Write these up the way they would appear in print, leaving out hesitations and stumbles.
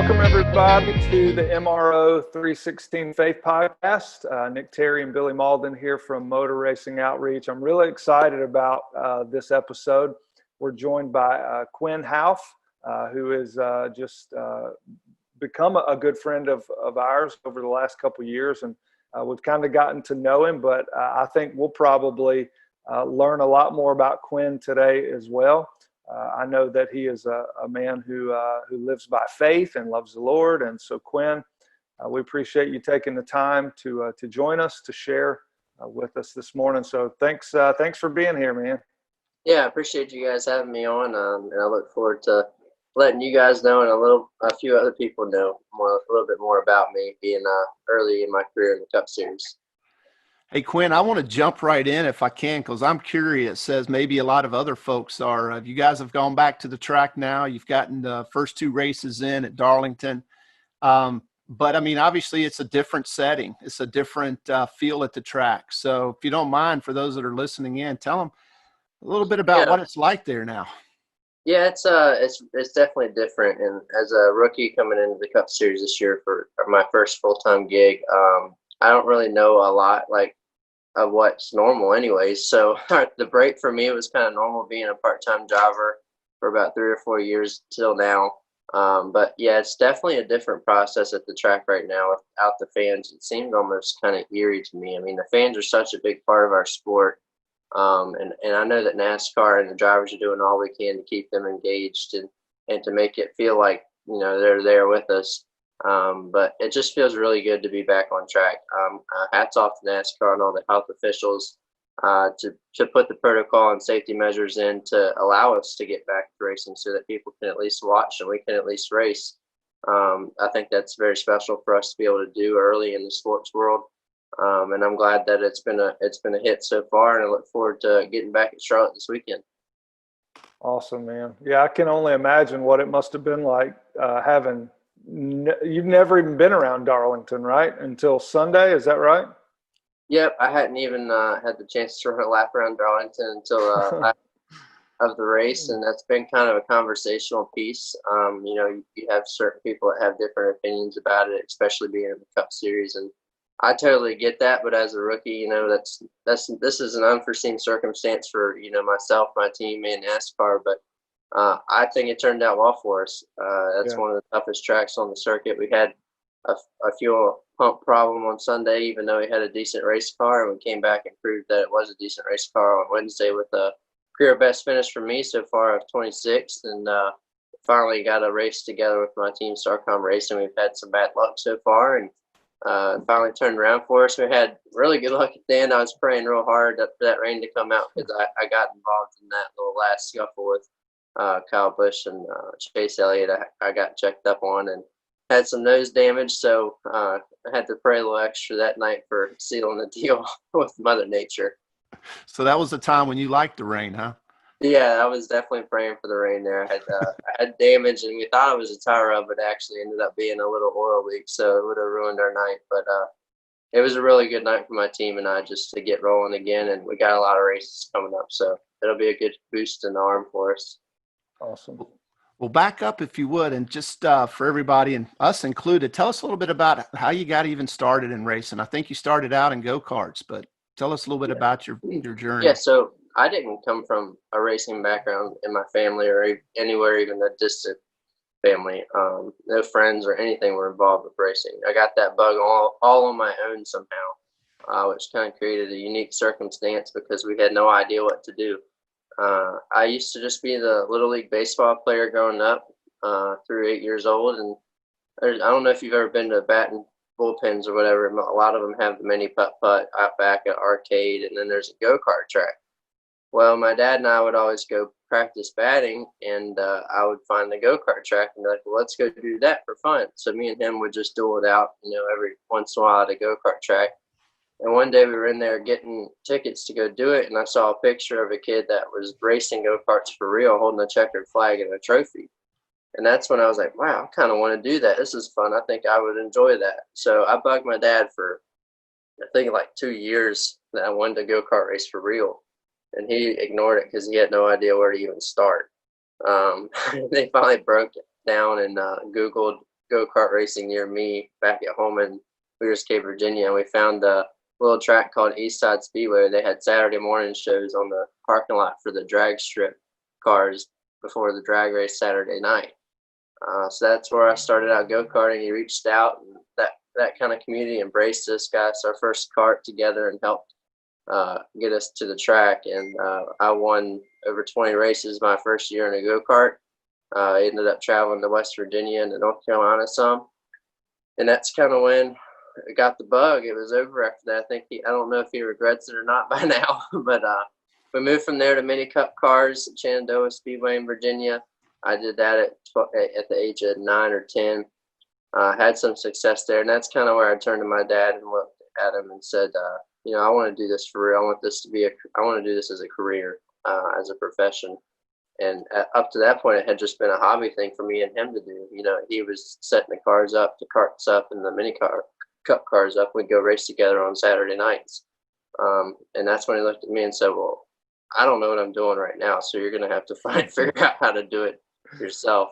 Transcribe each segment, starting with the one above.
welcome everybody to the MRO 316 Faith Podcast. Nick Terry and Billy Malden here from Motor Racing Outreach. I'm really excited about this episode. We're joined by Quin Houff, who has just become a good friend of ours over the last couple of years, and we've kind of gotten to know him, but I think we'll probably learn a lot more about Quin today as well. I know that he is a man who lives by faith and loves the Lord. And so, Quin, we appreciate you taking the time to join us, to share with us this morning. So thanks for being here, man. Yeah, I appreciate you guys having me on, and I look forward to letting you guys know and a few other people know a little bit more about me being early in my career in the Cup Series. Hey, Quin, I want to jump right in if I can, because I'm curious, as maybe a lot of other folks are. You guys have gone back to the track now. You've gotten the first two races in at Darlington. But, I mean, obviously it's a different setting. It's a different feel at the track. So if you don't mind, for those that are listening in, tell them a little bit about what it's like there now. Yeah, it's definitely different. And as a rookie coming into the Cup Series this year for my first full-time gig, I don't really know a lot of what's normal anyways. So the break for me was kind of normal being a part-time driver for about 3 or 4 years till now. But yeah, it's definitely a different process at the track right now without the fans. It seemed almost kind of eerie to me. I mean, the fans are such a big part of our sport. And I know that NASCAR and the drivers are doing all we can to keep them engaged and to make it feel like, they're there with us. But it just feels really good to be back on track. Hats off to NASCAR and all the health officials to put the protocol and safety measures in to allow us to get back to racing so that people can at least watch and we can at least race. I think that's very special for us to be able to do early in the sports world. And I'm glad that it's been a hit so far, and I look forward to getting back at Charlotte this weekend. Awesome, man. Yeah, I can only imagine what it must have been like you've never even been around Darlington, right? Until Sunday, is that right? Yep, I hadn't even had the chance to run a lap around Darlington until of the race, and that's been kind of a conversational piece. You have certain people that have different opinions about it, especially being in the Cup Series, and I totally get that. But as a rookie, this is an unforeseen circumstance for myself, my team, and NASCAR, but I think it turned out well for us. That's one of the toughest tracks on the circuit. We had a fuel pump problem on Sunday, even though we had a decent race car, and we came back and proved that it was a decent race car on Wednesday with a career best finish for me so far of 26th, and finally got a race together with my team, Starcom Racing. We've had some bad luck so far, and finally turned around for us. We had really good luck at the end. I was praying real hard for that rain to come out because I got involved in that little last scuffle with Kyle Busch and Chase Elliott. I got checked up on and had some nose damage, so I had to pray a little extra that night for sealing the deal with Mother Nature. So that was the time when you liked the rain, huh? Yeah, I was definitely praying for the rain there. I had damage, and we thought it was a tire rub, but actually ended up being a little oil leak, so it would have ruined our night. But it was a really good night for my team and I just to get rolling again, and we got a lot of races coming up, so it'll be a good boost in the arm for us. Awesome. Well, back up if you would, and just for everybody and us included, tell us a little bit about how you got even started in racing. I think you started out in go-karts, but tell us a little bit about your journey. Yeah, so I didn't come from a racing background in my family or anywhere, even a distant family. No friends or anything were involved with racing. I got that bug all on my own somehow, which kind of created a unique circumstance because we had no idea what to do. I used to just be the Little League baseball player growing up through 8 years old. And I don't know if you've ever been to batting bullpens or whatever. A lot of them have the mini putt-putt out back at arcade, and then there's a go-kart track. Well, my dad and I would always go practice batting, and I would find the go-kart track and be like, well, let's go do that for fun. So me and him would just duel it out, every once in a while at a go-kart track. And one day we were in there getting tickets to go do it, and I saw a picture of a kid that was racing go-karts for real, holding a checkered flag and a trophy. And that's when I was like, wow, I kind of want to do that. This is fun. I think I would enjoy that. So I bugged my dad for, I think, like 2 years that I wanted to go-kart race for real. And he ignored it because he had no idea where to even start. They finally broke it down and Googled go-kart racing near me back at home in Weir's Cave, Virginia, and we found a little track called Eastside Speedway. They had Saturday morning shows on the parking lot for the drag strip cars before the drag race Saturday night. So that's where I started out go-karting. He reached out, and that kind of community embraced us, got us our first kart together, and helped get us to the track. And I won over 20 races my first year in a go-kart. I ended up traveling to West Virginia and to North Carolina some. And that's kind of when I got the bug. It was over after that. I don't know if he regrets it or not by now, but we moved from there to Mini Cup cars at Shenandoah Speedway in Virginia. I did that at the age of 9 or 10. Had some success there, and that's kind of where I turned to my dad and looked at him and said, I want to do this for real. I want to do this as a career, as a profession. And up to that point, it had just been a hobby thing for me and him to do. He was setting the cars up, the carts up, and the mini cup cars up. We'd go race together on Saturday nights. And that's when he looked at me and said, well, I don't know what I'm doing right now, so you're going to have to figure out how to do it yourself.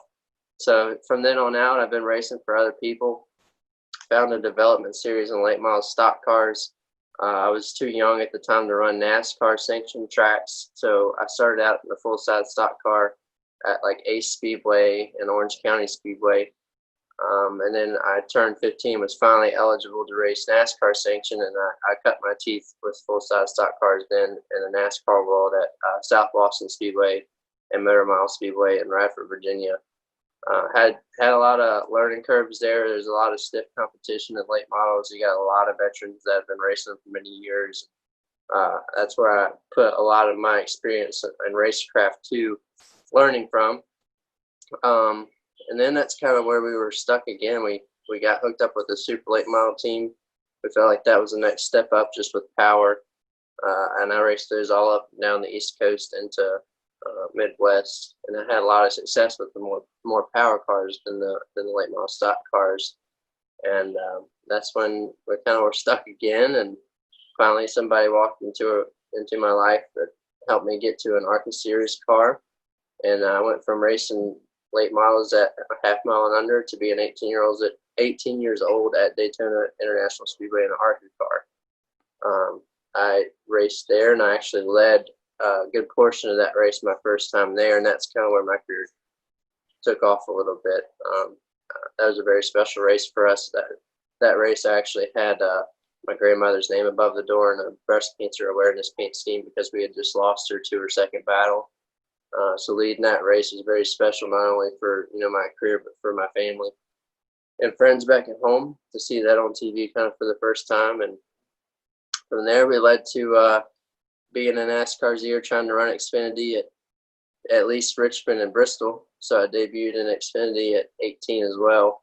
So from then on out, I've been racing for other people. Found a development series in late model stock cars. I was too young at the time to run NASCAR sanctioned tracks, so I started out in a full-size stock car at like Ace Speedway and Orange County Speedway. And then I turned 15, was finally eligible to race NASCAR sanction, and I cut my teeth with full-size stock cars then in the NASCAR world at South Boston Speedway and Motor Mile Speedway in Radford, Virginia. Had a lot of learning curves there. There's a lot of stiff competition in late models. You got a lot of veterans that have been racing for many years. That's where I put a lot of my experience in racecraft to learning from. And then that's kind of where we were stuck again. We got hooked up with a super late model team. We felt like that was the next step up just with power. And I raced those all up and down the East Coast into Midwest, and I had a lot of success with the more power cars than the late model stock cars. And that's when we kind of were stuck again, and finally somebody walked into my life that helped me get to an ARCA series car, and I went from racing late models at a half mile and under to being 18 years old at Daytona International Speedway in an ARCA car. I raced there, and I actually led a good portion of that race my first time there, and that's kind of where my career took off a little bit. That was a very special race for us. That race, I actually had my grandmother's name above the door in a breast cancer awareness paint scheme because we had just lost her to her second battle. So leading that race was very special, not only for my career, but for my family and friends back at home to see that on TV kind of for the first time. And from there, we led to being in NASCAR's year, trying to run Xfinity at least Richmond and Bristol. So I debuted in Xfinity at 18 as well,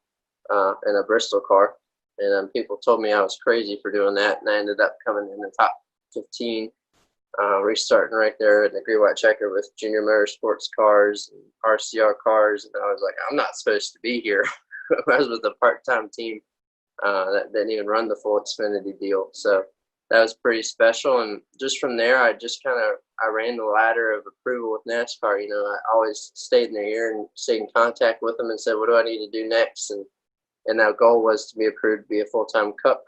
in a Bristol car. And people told me I was crazy for doing that, and I ended up coming in the top 15, restarting right there in the green white checker with Junior Motorsports cars and RCR cars. And I was like, I'm not supposed to be here. I was with a part-time team that didn't even run the full Xfinity deal. So that was pretty special. And just from there, I ran the ladder of approval with NASCAR. I always stayed in their ear and stayed in contact with them and said, what do I need to do next? And that goal was to be approved to be a full-time cup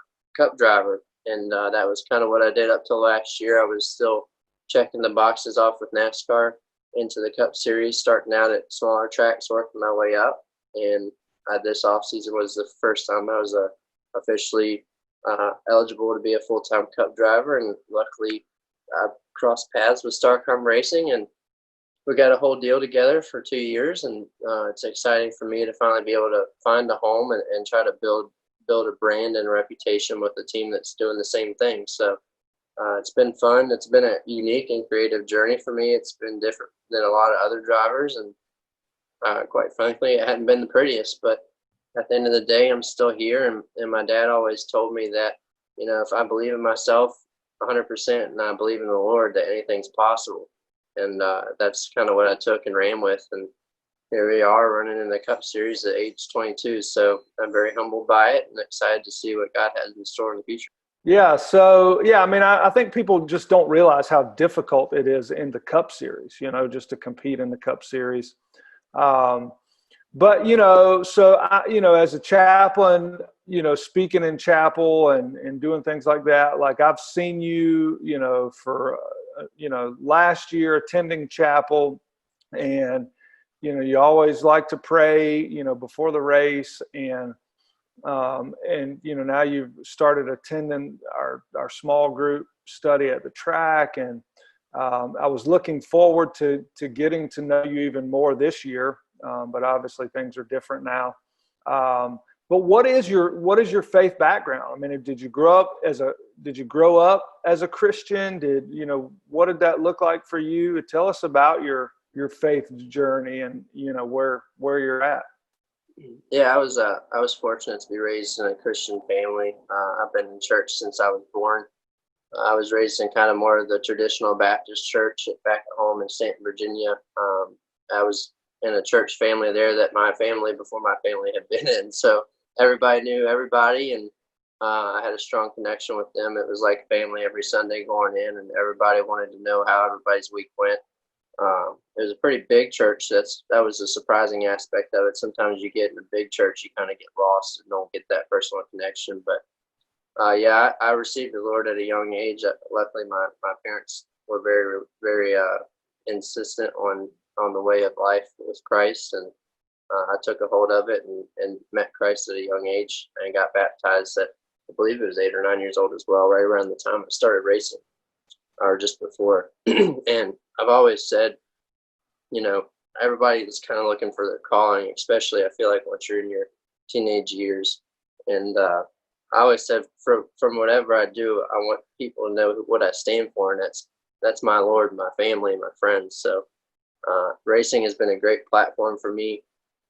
driver. And that was kind of what I did up till last year. I was still checking the boxes off with NASCAR into the Cup Series, starting out at smaller tracks, working my way up. And this offseason was the first time I was officially eligible to be a full-time cup driver, and luckily I crossed paths with Starcom Racing, and we got a whole deal together for 2 years. And it's exciting for me to finally be able to find a home and try to build a brand and a reputation with a team that's doing the same thing. So it's been fun. It's been a unique and creative journey for me. It's been different than a lot of other drivers, and quite frankly, it hadn't been the prettiest, but at the end of the day, I'm still here. And my dad always told me that, if I believe in myself 100% and I believe in the Lord, that anything's possible. And that's kind of what I took and ran with. And here we are running in the Cup Series at age 22. So I'm very humbled by it and excited to see what God has in store in the future. Yeah. So, I think people just don't realize how difficult it is in the Cup Series, just to compete in the Cup Series. But, so as a chaplain, speaking in chapel and doing things like that, like I've seen you, for, last year attending chapel, and, you always like to pray, before the race, and now you've started attending our small group study at the track. And I was looking forward to getting to know you even more this year. But obviously things are different now. But what is your faith background? I mean, did you grow up as a Christian? What did that look like for you? Tell us about your faith journey and, where you're at. Yeah, I was fortunate to be raised in a Christian family. I've been in church since I was born. I was raised in kind of more of the traditional Baptist church back at home in Stanton, Virginia. I was in a church family there that my family before my family had been in. So everybody knew everybody, and I had a strong connection with them. It was like family every Sunday going in, and everybody wanted to know how everybody's week went. It was a pretty big church. That was a surprising aspect of it. Sometimes you get in a big church, you kind of get lost and don't get that personal connection. But I received the Lord at a young age. Luckily, my parents were very, very insistent on the way of life with Christ, and I took a hold of it and met Christ at a young age and got baptized at, I believe it was 8 or 9 years old as well, right around the time I started racing, or just before. And I've always said, everybody is kind of looking for their calling, especially I feel like once you're in your teenage years. And I always said, from whatever I do, I want people to know what I stand for, and that's my Lord, my family, my friends. So racing has been a great platform for me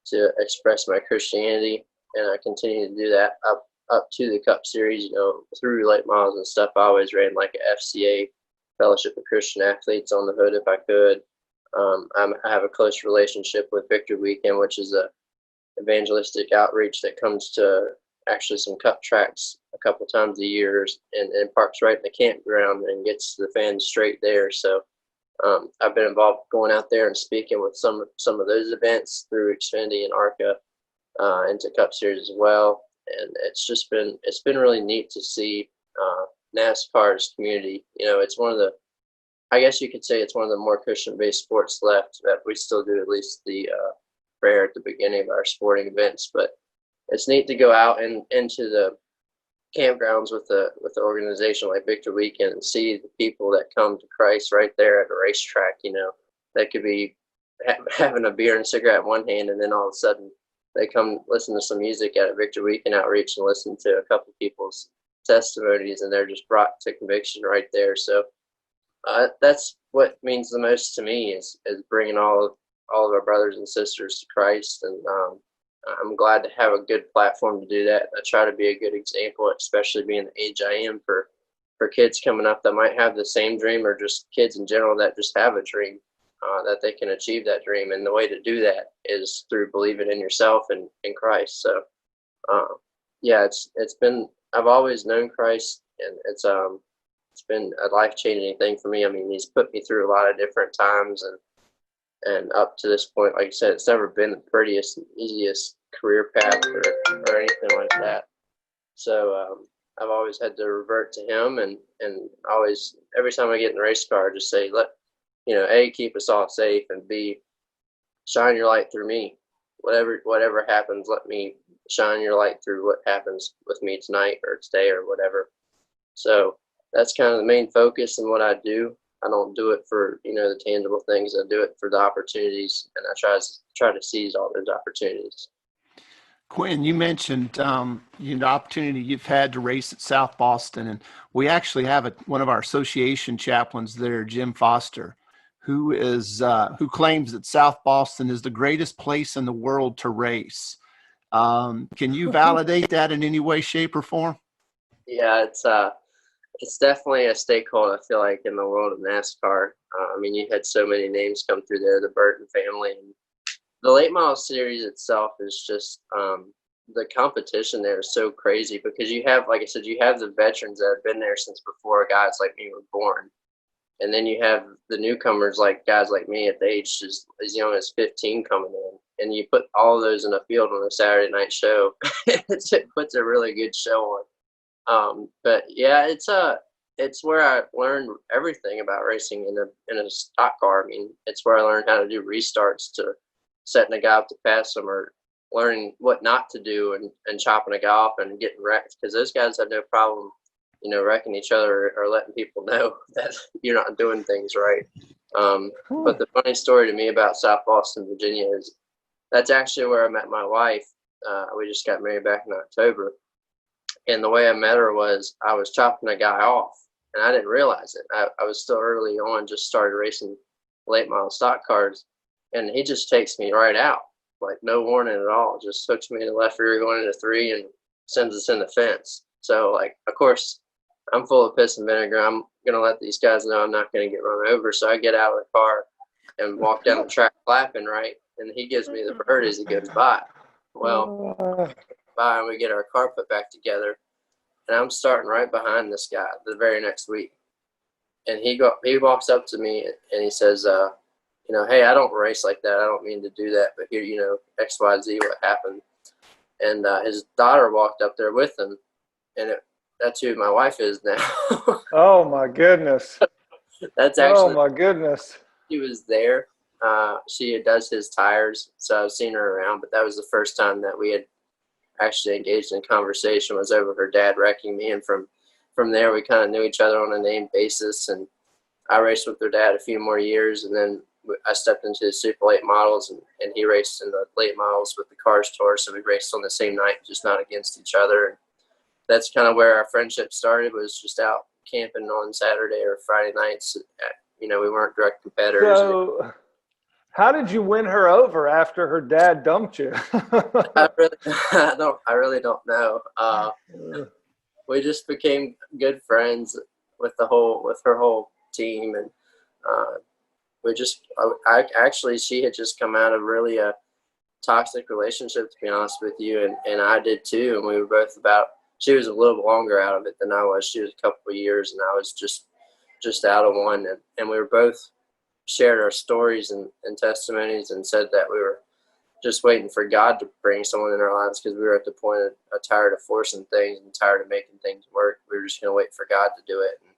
to express my Christianity, and I continue to do that up to the Cup Series, through late miles and stuff. I always ran like a FCA, Fellowship of Christian Athletes, on the hood if I could. I have a close relationship with Victory Weekend, which is a evangelistic outreach that comes to actually some Cup tracks a couple times a year, and parks right in the campground and gets the fans straight there. So I've been involved going out there and speaking with some of those events through Xfinity and ARCA, into Cup Series as well. And it's been really neat to see NASCAR's community. It's one of the, I guess you could say it's one of the more Christian-based sports left, that we still do at least the prayer at the beginning of our sporting events. But it's neat to go out and into the campgrounds with the organization like Victory Weekend and see the people that come to Christ right there at a racetrack. That could be having a beer and cigarette in one hand, and then all of a sudden they come listen to some music at a Victory Weekend outreach and listen to a couple people's testimonies, and they're just brought to conviction right there. So that's what means the most to me is bringing all of our brothers and sisters to Christ. And I'm glad to have a good platform to do that. I try to be a good example, especially being the age I am, for kids coming up that might have the same dream, or just kids in general that just have a dream, that they can achieve that dream. And the way to do that is through believing in yourself and in Christ. So it's been, I've always known Christ, and it's been a life-changing thing for me. I mean, he's put me through a lot of different times, and up to this point, like I said, it's never been the prettiest and easiest career path or anything like that. So I've always had to revert to him, and always, every time I get in the race car, I just say, A, keep us all safe, and B, shine your light through me. Whatever happens, let me shine your light through what happens with me tonight or today or whatever. So that's kind of the main focus in what I do. I don't do it for, the tangible things. I do it for the opportunities, and I try to seize all those opportunities. Quin, you mentioned the opportunity you've had to race at South Boston, and we actually have one of our association chaplains there, Jim Foster, who claims that South Boston is the greatest place in the world to race. Can you validate that in any way, shape, or form? Yeah, it's definitely a stakeholder, I feel like, in the world of NASCAR. You had so many names come through there, the Burton family. And the late model series itself is just, the competition there is so crazy, because you have, like I said, you have the veterans that have been there since before guys like me were born. And then you have the newcomers, like guys like me at the age as young as 15 coming in. and you put all of those in a field on a Saturday night show, it puts a really good show on. But yeah, it's where I learned everything about racing in a stock car. I mean, it's where I learned how to do restarts, to setting a guy up to pass him, or learning what not to do, and chopping a guy off and getting wrecked, because those guys have no problem, wrecking each other, or letting people know that you're not doing things right. But the funny story to me about South Boston, Virginia, is that's actually where I met my wife. We just got married back in October. And the way I met her was I was chopping a guy off, and I didn't realize it. I was still early on, just started racing late model stock cars, and he just takes me right out, like no warning at all. Just hooks me in the left rear going into 3 and sends us in the fence. So, like, of course, I'm full of piss and vinegar. I'm going to let these guys know I'm not going to get run over. So I get out of the car and walk down the track clapping, right? And he gives me the bird as he goes by. Well, by and we get our car put back together, and I'm starting right behind this guy the very next week. And he walks up to me and he says, hey, I don't race like that. I don't mean to do that, but here, X, Y, Z, what happened? And his daughter walked up there with him, and that's who my wife is now. Oh my goodness. That's actually. Oh my goodness. She was there. She does his tires, so I've seen her around, but that was the first time that we had actually engaged in conversation, was over her dad wrecking me. And from there, we kind of knew each other on a name basis, and I raced with her dad a few more years, and then I stepped into the super late models, and he raced in the late models with the Cars Tour, so we raced on the same night, just not against each other. And that's kind of where our friendship started, was just out camping on Saturday or Friday nights. We weren't direct competitors. So how did you win her over after her dad dumped you? I really don't know. We just became good friends with her whole team, and she had just come out of really a toxic relationship, to be honest with you, and I did too. And we were both she was a little longer out of it than I was. She was a couple of years, and I was just out of one. And we were both shared our stories and testimonies, and said that we were just waiting for God to bring someone in our lives, because we were at the point of tired of forcing things and tired of making things work. We were just going to wait for God to do it. And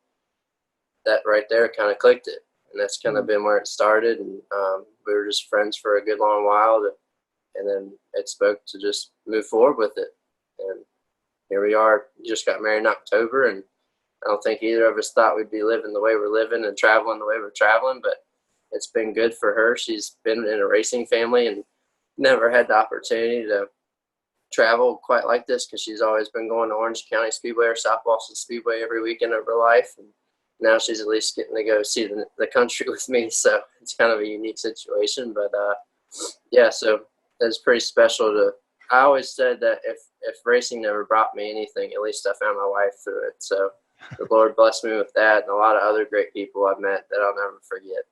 that right there kind of clicked it. And that's kind of been where it started. And we were just friends for a good long while. And then it spoke to just move forward with it. And here we are, just got married in October. And I don't think either of us thought we'd be living the way we're living and traveling the way we're traveling. But it's been good for her. She's been in a racing family and never had the opportunity to travel quite like this, because she's always been going to Orange County Speedway or South Boston Speedway every weekend of her life. And now she's at least getting to go see the country with me. So it's kind of a unique situation. But yeah, so it's pretty special I always said that if racing never brought me anything, at least I found my wife through it. So the Lord blessed me with that, and a lot of other great people I've met that I'll never forget.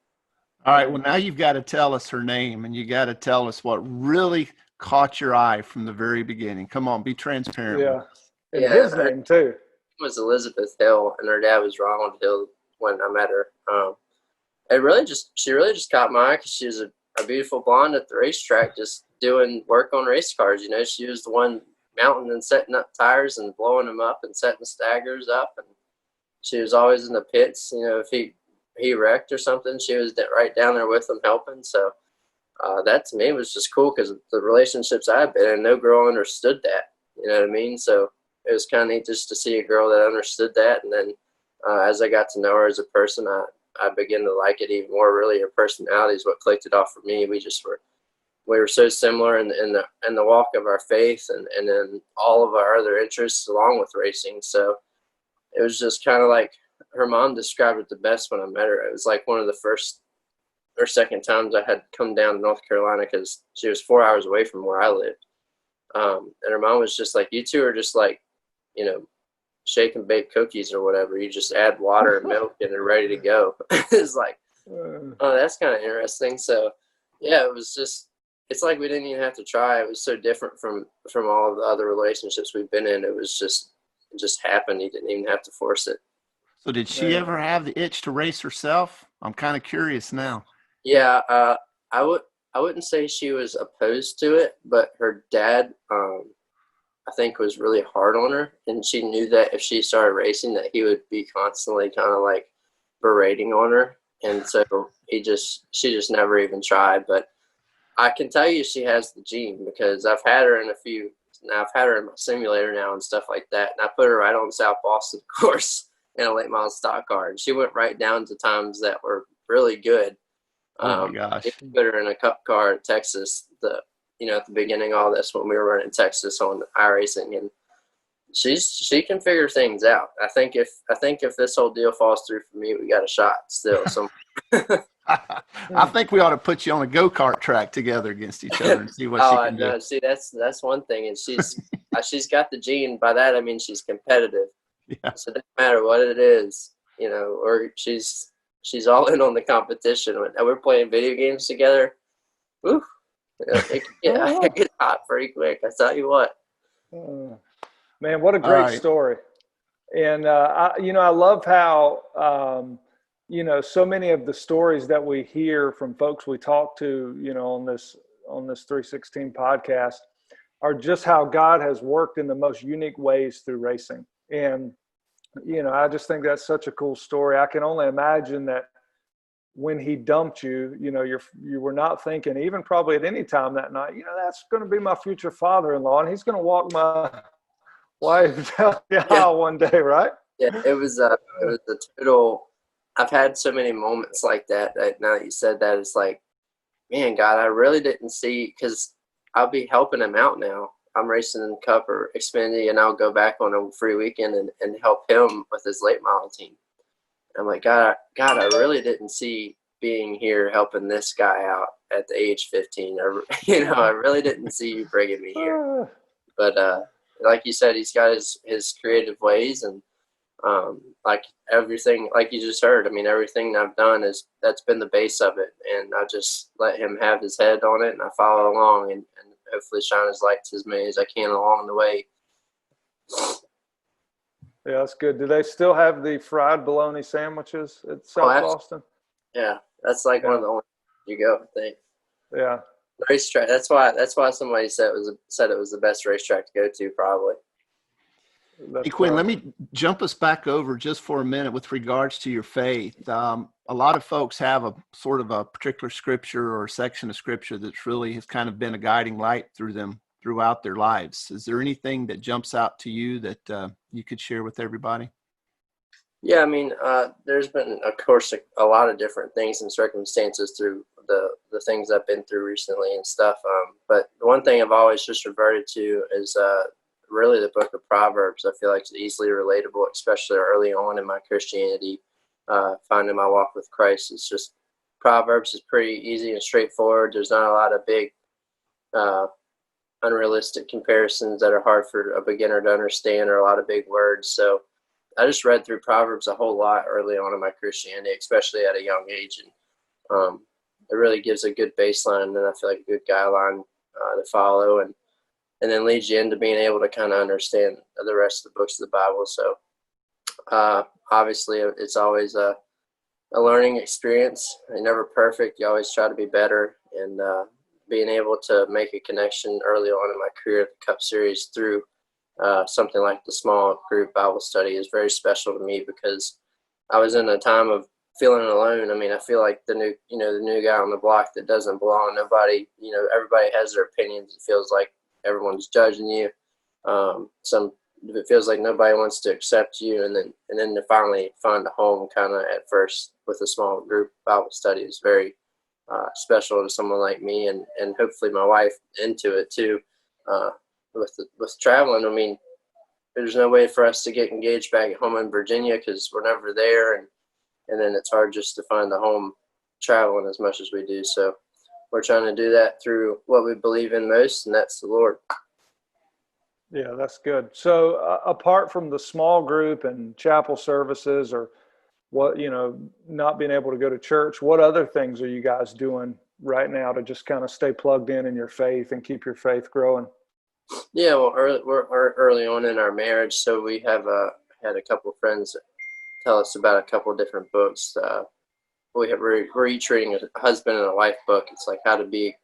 All right. Well, now you've got to tell us her name, and you got to tell us what really caught your eye from the very beginning. Come on, be transparent. Yeah. And his name too. Was Elizabeth Hill, and her dad was Ronald Hill when I met her. She really just caught my eye, because she was a beautiful blonde at the racetrack, just doing work on race cars. She was the one mounting and setting up tires and blowing them up and setting staggers up, and she was always in the pits. If he wrecked or something, she was right down there with him helping. So that to me was just cool, because the relationships I've been in, no girl understood that. You know what I mean? So it was kind of neat just to see a girl that understood that. And then as I got to know her as a person, I began to like it even more. Really, her personality is what clicked it off for me. We were so similar in the walk of our faith, and then all of our other interests along with racing. So it was just kind of like, her mom described it the best when I met her. It was like one of the first or second times I had come down to North Carolina, because she was 4 hours away from where I lived. And her mom was just like, you two are just like, shake and bake cookies or whatever. You just add water and milk and they're ready to go. It's like, oh, that's kind of interesting. So yeah, it's like we didn't even have to try. It was so different from all of the other relationships we've been in. It just happened. You didn't even have to force it. So did she ever have the itch to race herself? I'm kind of curious now. Yeah, I I wouldn't say she was opposed to it, but her dad, I think, was really hard on her, and she knew that if she started racing, that he would be constantly kind of like berating on her, and so she just never even tried. But I can tell you she has the gene, because I've had her in I've had her in my simulator now and stuff like that, and I put her right on South Boston course in a late model stock car, and she went right down to times that were really good. Oh my gosh. If you put her in a cup car in Texas, at the beginning of all this, when we were running Texas on iRacing, and she can figure things out. I think if this whole deal falls through for me, we got a shot still. So I think we ought to put you on a go-kart track together against each other and see what she can do. See, that's one thing, and she's got the gene. By that I mean she's competitive. Yeah. So it doesn't matter what it is, or she's all in on the competition. When we're playing video games together, whew, it can get hot pretty quick. I tell you what. Man, what a great story. And, I love how, so many of the stories that we hear from folks we talk to, on this 316 podcast are just how God has worked in the most unique ways through racing. And, I just think that's such a cool story. I can only imagine that when he dumped you, you were not thinking, even probably at any time that night, that's going to be my future father-in-law, and he's going to walk my wife down the aisle one day, right? Yeah, it was a total. I've had so many moments like that. Now that you said that, it's like, man, God, I really didn't see, because I'll be helping him out now. I'm racing in Cup or Xfinity, and I'll go back on a free weekend and help him with his late model team. I'm like, God, I really didn't see being here helping this guy out at the age 15. I really didn't see you bringing me here. But like you said, he's got his creative ways, and like everything, like you just heard, I mean, everything I've done that's been the base of it, and I just let him have his head on it, and I follow along, and hopefully shine his lights as many as I can along the way. Yeah, that's good. Do they still have the fried bologna sandwiches at South Boston? Yeah, that's like one of the only you go, I think. Yeah. The racetrack. That's why somebody said it was the best racetrack to go to, probably. Hey, Quinn, let me jump us back over just for a minute with regards to your faith. A lot of folks have a sort of a particular scripture or section of scripture that's really has kind of been a guiding light throughout their lives. Is there anything that jumps out to you that you could share with everybody? Yeah, I mean, there's been, of course, a lot of different things and circumstances through the things I've been through recently and stuff. But the one thing I've always just reverted to is really the Book of Proverbs. I feel like it's easily relatable, especially early on in my Christianity, finding my walk with Christ. It's just, Proverbs is pretty easy and straightforward. There's not a lot of big, unrealistic comparisons that are hard for a beginner to understand, or a lot of big words. So I just read through Proverbs a whole lot early on in my Christianity, especially at a young age. And it really gives a good baseline, and I feel like a good guideline to follow, and then leads you into being able to kind of understand the rest of the books of the Bible. So obviously it's always a learning experience. You're never perfect. You always try to be better, and being able to make a connection early on in my career at the Cup Series through something like the small group Bible study is very special to me, because I was in a time of feeling alone. I mean, I feel like the new guy on the block that doesn't belong. Nobody, everybody has their opinions. It feels like everyone's judging you. It feels like nobody wants to accept you, and then to finally find a home, kind of at first with a small group Bible study, is very special to someone like me, and hopefully my wife into it too. With traveling, I mean, there's no way for us to get engaged back at home in Virginia, because we're never there, and then it's hard just to find a home traveling as much as we do. So we're trying to do that through what we believe in most, and that's the Lord. Yeah, that's good. So apart from the small group and chapel services, or what, not being able to go to church, what other things are you guys doing right now to just kind of stay plugged in your faith and keep your faith growing? Yeah, well, we're early on in our marriage, so we have had a couple of friends tell us about a couple of different books. We're each reading a husband and a wife book. It's like how to be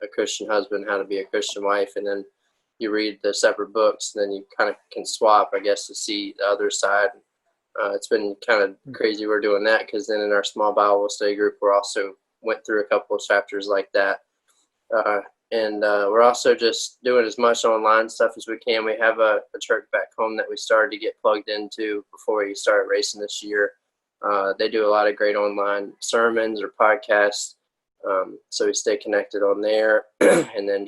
a Christian husband, how to be a Christian wife, and then you read the separate books, and then you kind of can swap, I guess, to see the other side. It's been kind of crazy we're doing that, because then in our small Bible study group, we're also went through a couple of chapters like that. And we're also just doing as much online stuff as we can. We have a church back home that we started to get plugged into before we started racing this year. They do a lot of great online sermons or podcasts. So we stay connected on there. And then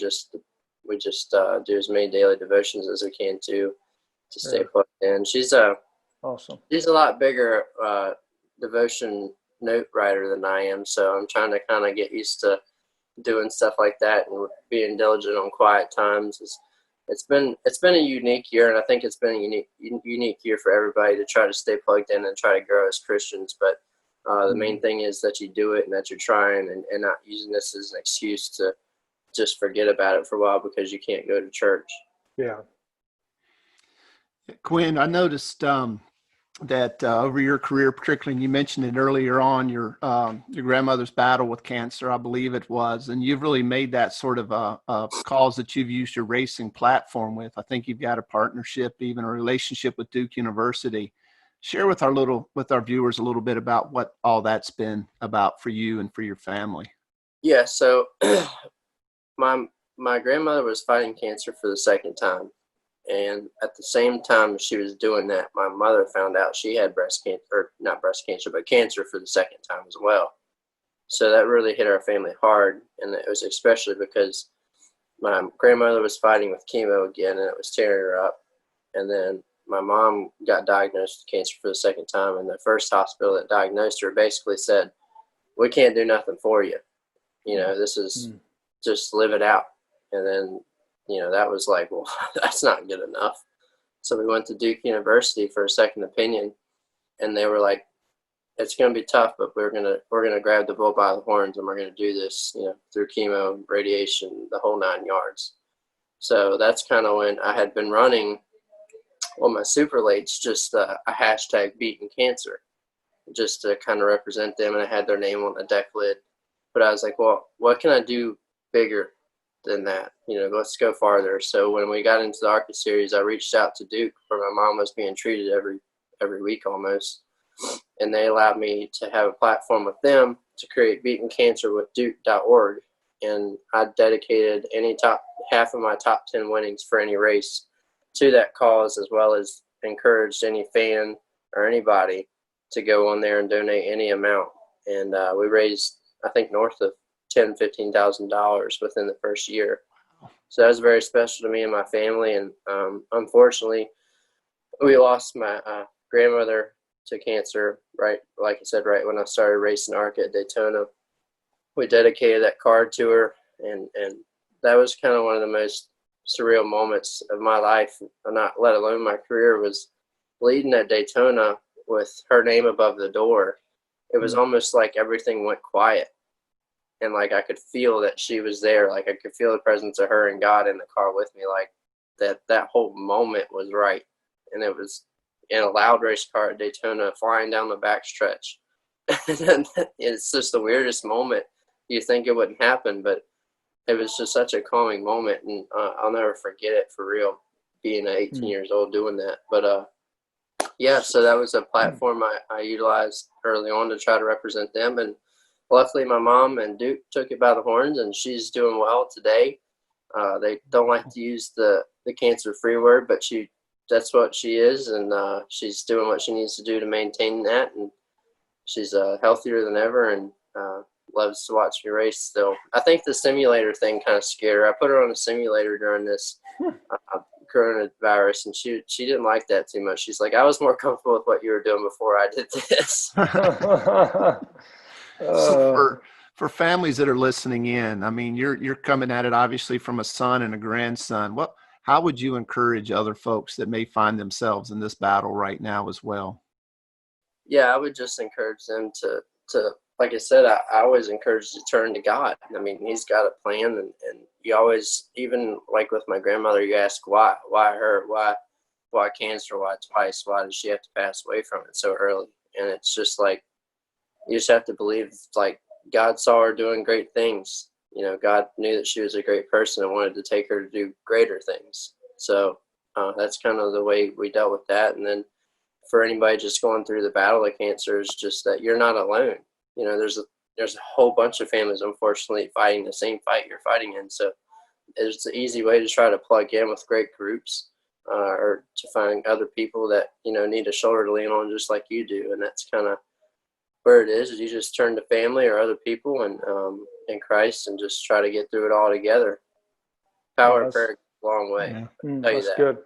we just do as many daily devotions as we can to stay plugged in. She's awesome. She's a lot bigger devotion note writer than I am. So I'm trying to kind of get used to doing stuff like that and being diligent on quiet times. It's been a unique year, and I think it's been a unique year for everybody to try to stay plugged in and try to grow as Christians. But the main thing is that you do it and that you're trying, and not using this as an excuse to just forget about it for a while because you can't go to church. Yeah. Quinn, I noticed that over your career, particularly, and you mentioned it earlier on, your grandmother's battle with cancer, I believe it was, and you've really made that sort of a cause that you've used your racing platform with. I think you've got a partnership, even a relationship with Duke University. Share with our viewers a little bit about what all that's been about for you and for your family. Yeah, so my grandmother was fighting cancer for the second time. And at the same time she was doing that, my mother found out she had cancer for the second time as well. So that really hit our family hard. And it was especially because my grandmother was fighting with chemo again, and it was tearing her up. And then my mom got diagnosed with cancer for the second time. And the first hospital that diagnosed her basically said, "We can't do nothing for you. This is just live it out." And then that was like, well, that's not good enough. So we went to Duke University for a second opinion, and they were like, "It's going to be tough, but we're going to grab the bull by the horns, and we're going to do this, through chemo, radiation, the whole 9 yards." So that's kind of when I had been running on my super lates, just a hashtag beating cancer, just to kind of represent them. And I had their name on the deck lid, but I was like, well, what can I do bigger than that? Let's go farther. So when we got into the ARCA series, I reached out to Duke, where my mom was being treated every week almost, and they allowed me to have a platform with them to create Beating Cancer with Duke.org. And I dedicated half of my top 10 winnings for any race to that cause, as well as encouraged any fan or anybody to go on there and donate any amount. And we raised, I think, north of $10,000-$15,000 within the first year. So that was very special to me and my family. And unfortunately, we lost my grandmother to cancer, right, like I said, right when I started racing ARCA at Daytona. We dedicated that card to her, and that was kind of one of the most surreal moments of my life, not let alone my career, was leading at Daytona with her name above the door. It was almost like everything went quiet. And like I could feel that she was there. Like I could feel the presence of her and God in the car with me. Like that whole moment was right. And it was in a loud race car at Daytona, flying down the backstretch. And it's just the weirdest moment. You think it wouldn't happen, but it was just such a calming moment. And I'll never forget it, for real, being 18 years old doing that. But yeah, so that was a platform I utilized early on to try to represent them. And luckily, my mom and Duke took it by the horns, and she's doing well today. They don't like to use the cancer-free word, but that's what she is, and she's doing what she needs to do to maintain that. And she's healthier than ever, and loves to watch me race still. I think the simulator thing kind of scared her. I put her on a simulator during this coronavirus, and she didn't like that too much. She's like, "I was more comfortable with what you were doing before I did this." So for families that are listening in, I mean, you're coming at it obviously from a son and a grandson. How would you encourage other folks that may find themselves in this battle right now as well? Yeah, I would just encourage them to like I said, I always encourage to turn to God. I mean, He's got a plan, and you always, even like with my grandmother, you ask why her, why cancer, why twice, why did she have to pass away from it so early? And it's just like, you just have to believe, like, God saw her doing great things, God knew that she was a great person and wanted to take her to do greater things. So that's kind of the way we dealt with that. And then for anybody just going through the battle of cancer, is just that you're not alone. There's a whole bunch of families, unfortunately, fighting the same fight you're fighting in. So it's an easy way to try to plug in with great groups, or to find other people that need a shoulder to lean on, just like you do. And that's kind of where it is you just turn to family or other people and in Christ, and just try to get through it all together. Power of prayer goes a long way. Yeah. That's good.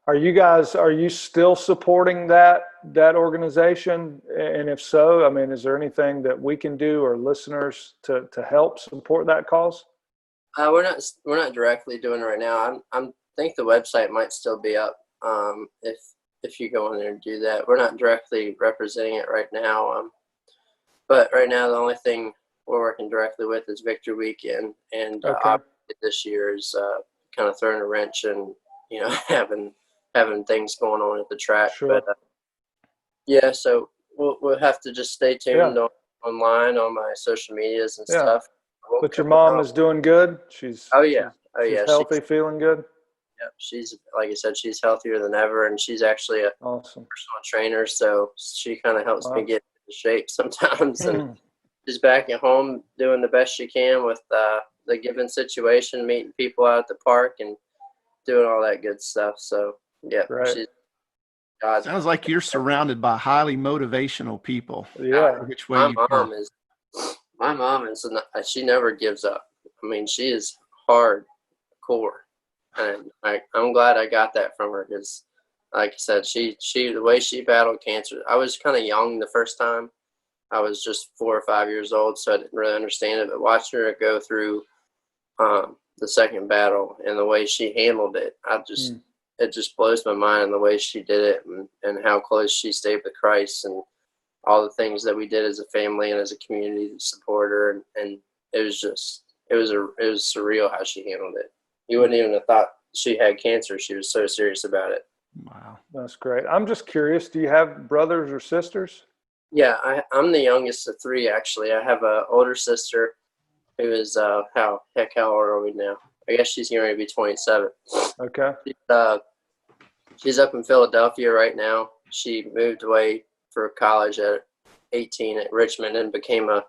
Are you still supporting that organization? And if so, I mean, is there anything that we can do, or listeners, to help support that cause? We're not directly doing it right now. I think the website might still be up if you go in there and do that. We're not directly representing it right now. But right now, the only thing we're working directly with is Victory Weekend, and this year is kind of throwing a wrench and having things going on at the track. Sure. But so we'll have to just stay tuned online on my social medias and stuff. But your mom is doing good. She's healthy, feeling good. Yep, she's, like I said, she's healthier than ever, and she's actually a personal trainer, so she kind of helps me get into shape sometimes. And she's back at home doing the best she can with the given situation, meeting people out at the park and doing all that good stuff. So she's sounds like you're surrounded by highly motivational people. Yeah, which way my mom is she never gives up. I mean, she is hardcore. And I'm glad I got that from her, because, like I said, she the way she battled cancer. I was kind of young the first time. I was just 4 or 5 years old, so I didn't really understand it. But watching her go through the second battle and the way she handled it, it just blows my mind, the way she did it, and how close she stayed with Christ, and all the things that we did as a family and as a community to support her. And it was surreal how she handled it. You wouldn't even have thought she had cancer. She was so serious about it. Wow. That's great. I'm just curious, do you have brothers or sisters? Yeah, I'm the youngest of three, actually. I have an older sister who is, how old are we now? I guess she's going to be 27. Okay. She's up in Philadelphia right now. She moved away for college at 18 at Richmond and became a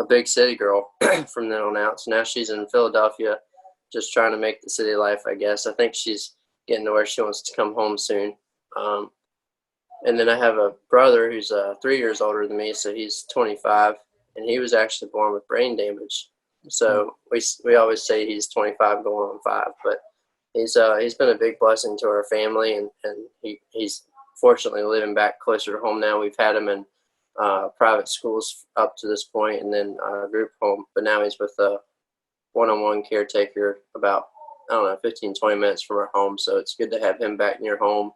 big city girl from then on out. So now she's in Philadelphia, just trying to make the city life, I guess. I think she's getting to where she wants to come home soon. And then I have a brother who's 3 years older than me, so he's 25, and he was actually born with brain damage. So we always say he's 25 going on 5, but he's been a big blessing to our family, and he's fortunately living back closer to home now. We've had him in private schools up to this point, and then group home, but now he's with a one-on-one caretaker about 15, 20 minutes from our home. So it's good to have him back near home.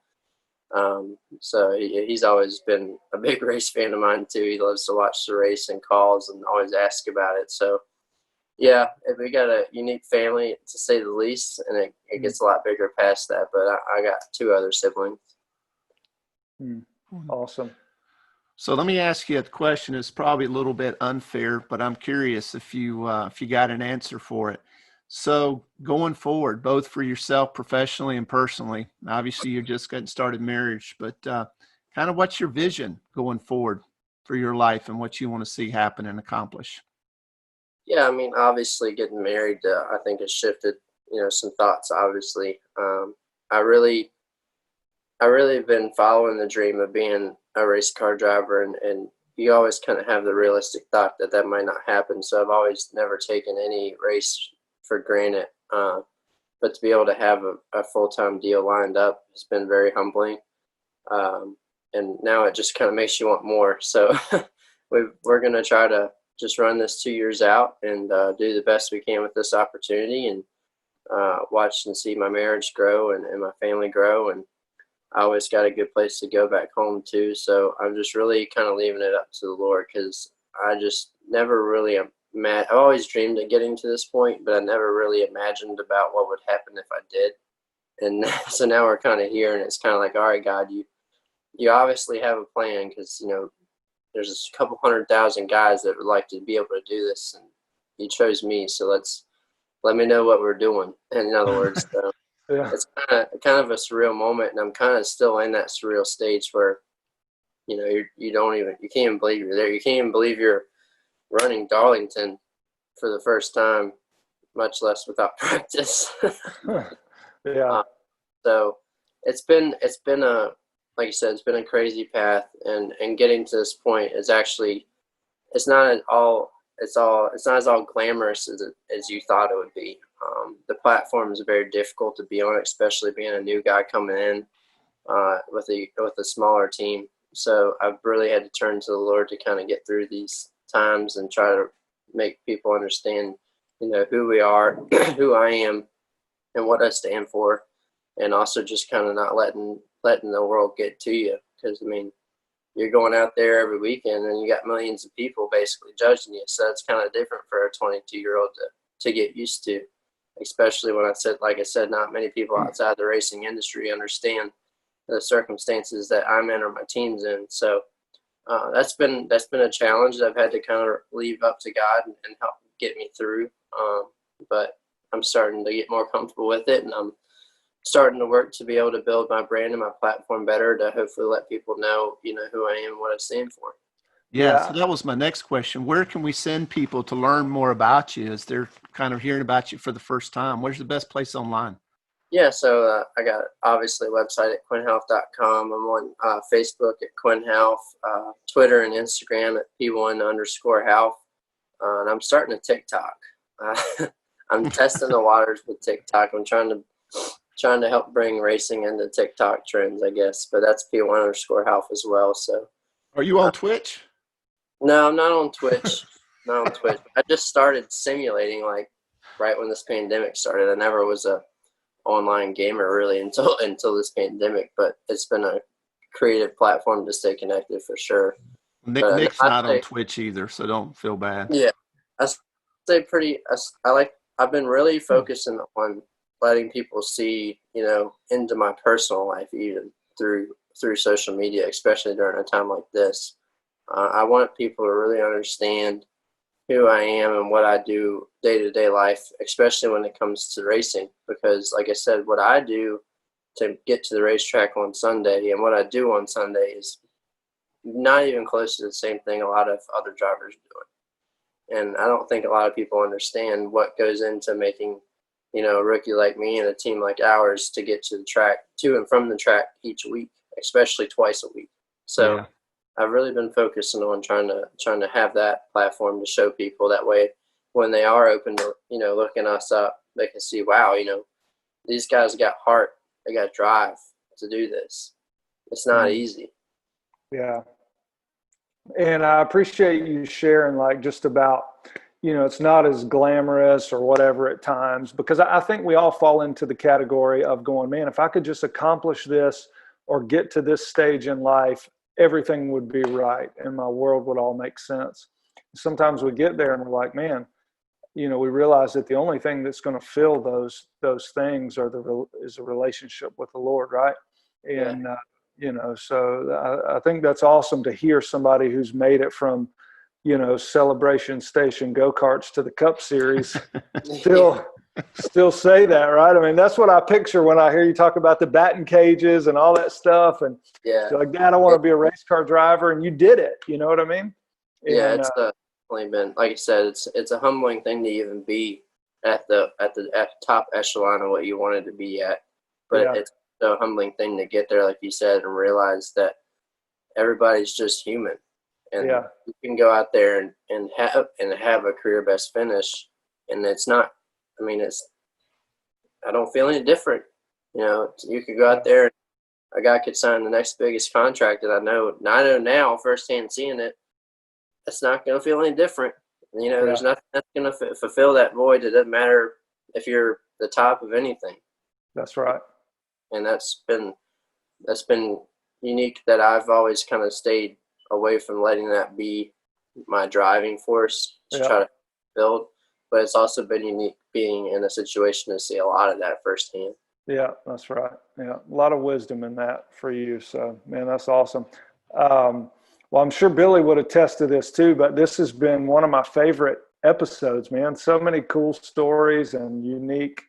So he's always been a big race fan of mine too. He loves to watch the race and calls and always ask about it. So yeah, we got a unique family, to say the least, and it gets a lot bigger past that. But I got 2 other siblings. Awesome. So let me ask you a question. It's probably a little bit unfair, but I'm curious if you got an answer for it. So going forward, both for yourself professionally and personally, obviously you're just getting started marriage, but kind of what's your vision going forward for your life and what you want to see happen and accomplish? Yeah, I mean, obviously getting married, I think has shifted, some thoughts, obviously. I really have been following the dream of being a race car driver, and you always kind of have the realistic thought that might not happen. So I've always never taken any race for granted. But to be able to have a full-time deal lined up has been very humbling. And now it just kind of makes you want more. So we're going to try to just run this 2 years out and do the best we can with this opportunity, and watch and see my marriage grow and my family grow. And I always got a good place to go back home too. So I'm just really kind of leaving it up to the Lord, because I just never really I always dreamed of getting to this point, but I never really imagined about what would happen if I did. And so now we're kind of here, and it's kind of like, all right, God, you obviously have a plan, because there's a couple 100,000 guys that would like to be able to do this, you chose me, so let me know what we're doing. In other words, so Yeah. it's kind of a surreal moment, and I'm kind of still in that surreal stage where, you know, you can't even believe you're there. You can't even believe you're running Darlington for the first time, much less without practice. Yeah. So it's been a, like you said, it's been a crazy path, and getting to this point is actually, it's not as all glamorous as you thought it would be. The platform is very difficult to be on, especially being a new guy coming in with a smaller team. So I've really had to turn to the Lord to kind of get through these times and try to make people understand, you know, who we are, who I am, and what I stand for, and also just kind of not letting the world get to you. Because, I mean, you're going out there every weekend and you got millions of people basically judging you. So it's kind of different for a 22-year-old to get used to, especially when like I said, not many people outside the racing industry understand the circumstances that I'm in or my team's in. So that's been a challenge that I've had to kind of leave up to God and help get me through. But I'm starting to get more comfortable with it, and I'm starting to work to be able to build my brand and my platform better to hopefully let people know, you know, who I am and what I stand for. Yeah, so that was my next question. Where can we send people to learn more about you as they're kind of hearing about you for the first time? Where's the best place online? Yeah, so I got obviously a website at quinhouff.com. I'm on Facebook at Quin Houff, Twitter and Instagram at P1_Houff, and I'm starting a TikTok. I'm testing the waters with TikTok. I'm trying to help bring racing into TikTok trends, I guess, but that's P1_Houff as well. So, are you on Twitch? No, I'm not on Twitch. Not on Twitch. I just started simulating like right when this pandemic started. I never was a online gamer really until this pandemic, but it's been a creative platform to stay connected for sure. Nick's not on Twitch either, so don't feel bad. Yeah, I say I've been really focusing on letting people see, you know, into my personal life, even through social media, especially during a time like this. I want people to really understand who I am and what I do day-to-day life, especially when it comes to racing. Because, like I said, what I do to get to the racetrack on Sunday and what I do on Sunday is not even close to the same thing a lot of other drivers are doing. And I don't think a lot of people understand what goes into making, you know, a rookie like me and a team like ours to get to the track, to and from the track each week, especially twice a week. So yeah. I've really been focusing on trying to have that platform to show people. That way, when they are open to, you know, looking us up, they can see, wow, you know, these guys got heart, they got drive to do this. It's not easy. Yeah. And I appreciate you sharing, like, just about, you know, it's not as glamorous or whatever at times, because I think we all fall into the category of going, man, if I could just accomplish this or get to this stage in life, everything would be right and my world would all make sense. Sometimes we get there and we're like, man, you know, we realize that the only thing that's going to fill those things is a relationship with the Lord, right? And you know, so I think that's awesome to hear somebody who's made it from, you know, Celebration Station go-karts to the Cup Series still say that, right? I mean, that's what I picture when I hear you talk about the batting cages and all that stuff. And you're like, Dad, I want to be a race car driver, and you did it. You know what I mean? Yeah, it's definitely been, like I said, it's a humbling thing to even be at the top echelon of what you wanted to be at. But it's a humbling thing to get there, like you said, and realize that everybody's just human. And you can go out there and have a career best finish, and it's not. I mean, I don't feel any different. You know, you could go out there and a guy could sign the next biggest contract that I know now firsthand seeing it. It's not going to feel any different. You know, there's nothing that's going to fulfill that void. It doesn't matter if you're the top of anything. That's right. And that's been unique, that I've always kind of stayed away from letting that be my driving force to try to build. But it's also been unique being in a situation to see a lot of that firsthand. Yeah, that's right. Yeah, a lot of wisdom in that for you. So, man, that's awesome. Well, I'm sure Billy would attest to this too, but this has been one of my favorite episodes, man. So many cool stories and unique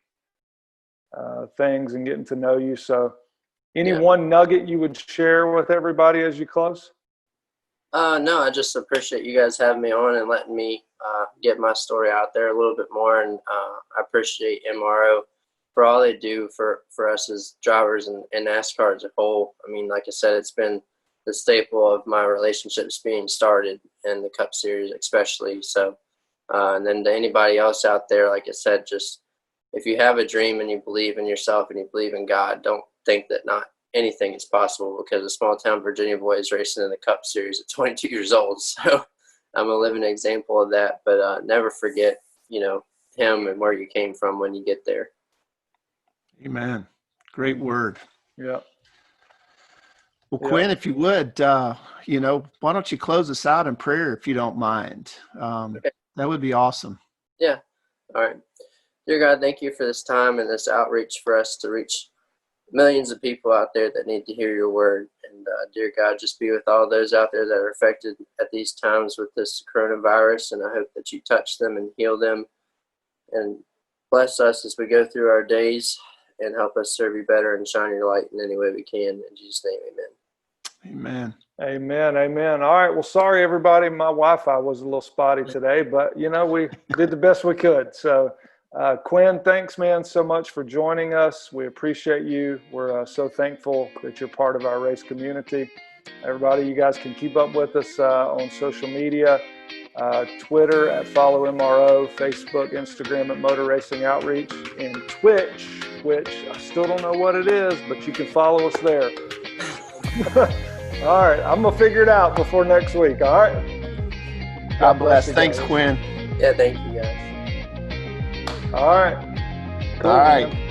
things, and getting to know you. So, any one nugget you would share with everybody as you close? No, I just appreciate you guys having me on and letting me get my story out there a little bit more. And I appreciate MRO for all they do for us as drivers and NASCAR as a whole. I mean, like I said, it's been the staple of my relationships being started in the Cup Series especially. So, and then to anybody else out there, like I said, just if you have a dream and you believe in yourself and you believe in God, don't think that not anything is possible, because a small town Virginia boy is racing in the Cup Series at 22 years old. So I'm a living example of that. But never forget, him and where you came from when you get there. Amen. Great word. Yeah. Well, Quinn, if you would, why don't you close us out in prayer if you don't mind? Okay. That would be awesome. Yeah. All right. Dear God, thank you for this time and this outreach for us to reach millions of people out there that need to hear your word. And dear God, just be with all those out there that are affected at these times with this coronavirus. And I hope that you touch them and heal them and bless us as we go through our days, and help us serve you better and shine your light in any way we can. In Jesus' name, amen. Amen. Amen. Amen. All right. Well, sorry, everybody. My Wi-Fi was a little spotty today, but, we did the best we could. So, Quinn, thanks, man, so much for joining us. We appreciate you. We're so thankful that you're part of our race community. Everybody, you guys can keep up with us on social media, Twitter at Follow MRO, Facebook, Instagram at Motor Racing Outreach, and Twitch, which I still don't know what it is, but you can follow us there. All right. I'm going to figure it out before next week. All right. God bless. Thanks, Quinn. Yeah, thank you, guys. All right. Cool, all right. Man.